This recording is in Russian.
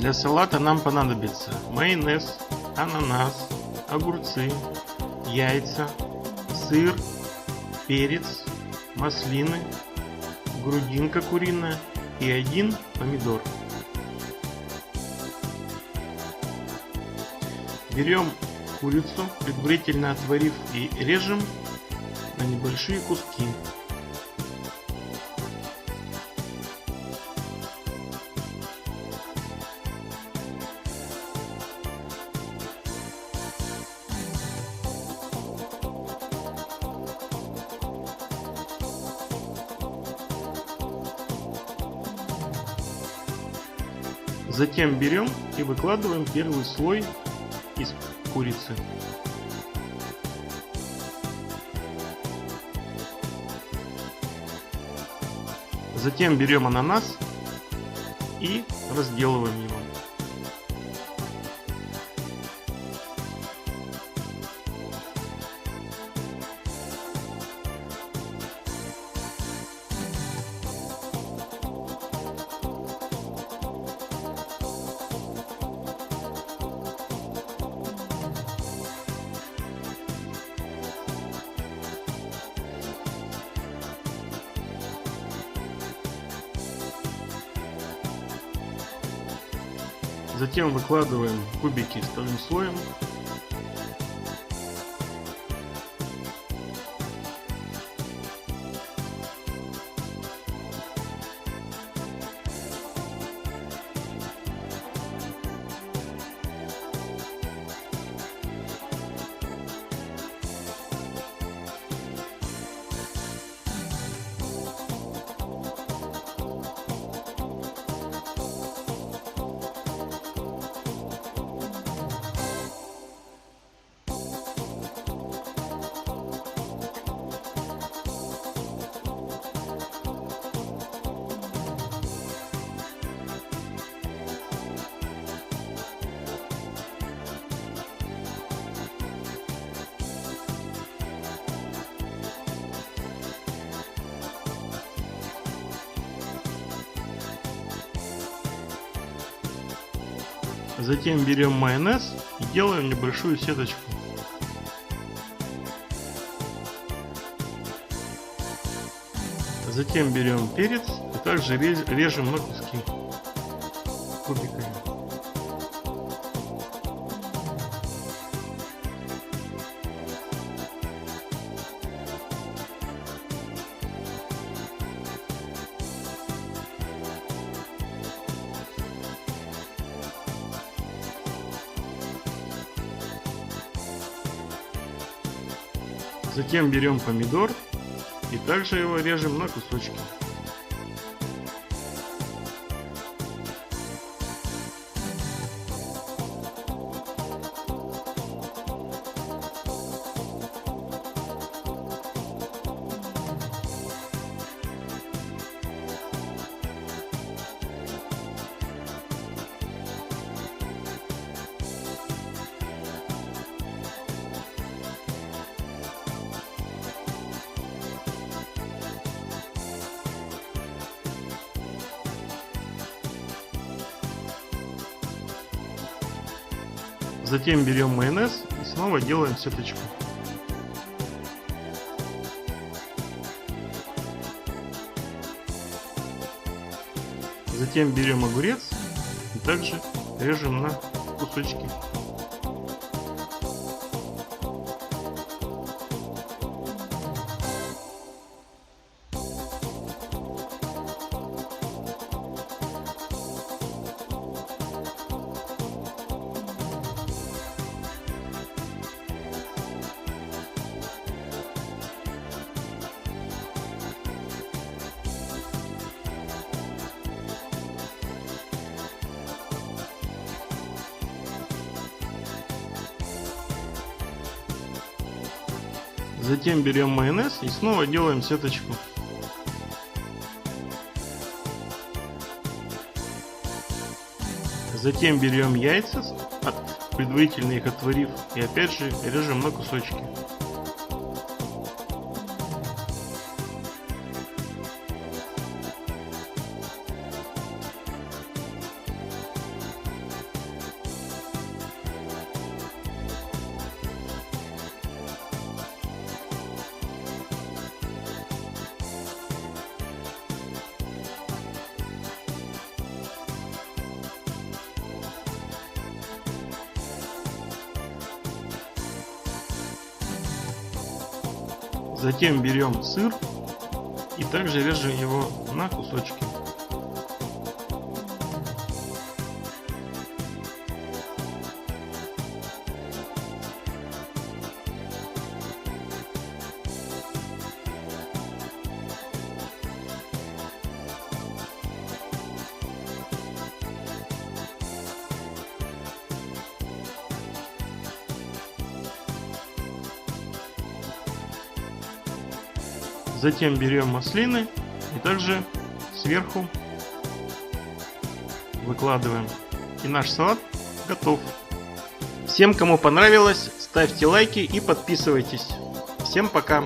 Для салата нам понадобится майонез, ананас, огурцы, яйца, сыр, перец, маслины, грудинка куриная и 1 помидор. Берем курицу, предварительно отварив, и режем на небольшие куски. Затем берем и выкладываем первый слой из курицы. Затем берем ананас и разделываем его. Затем выкладываем кубики вторым слоем. Затем берем майонез и делаем небольшую сеточку. Затем берем перец и также режем на куски кубиками. Затем берем помидор и также его режем на кусочки. Затем берем майонез и снова делаем сеточку. Затем берем огурец и также режем на кусочки. Затем берем майонез и снова делаем сеточку. Затем берем яйца, предварительно их отварив, и опять же режем на кусочки. Затем берем сыр и также режем его на кусочки. Затем берем маслины и также сверху выкладываем. И наш салат готов. Всем, кому понравилось, ставьте лайки и подписывайтесь. Всем пока!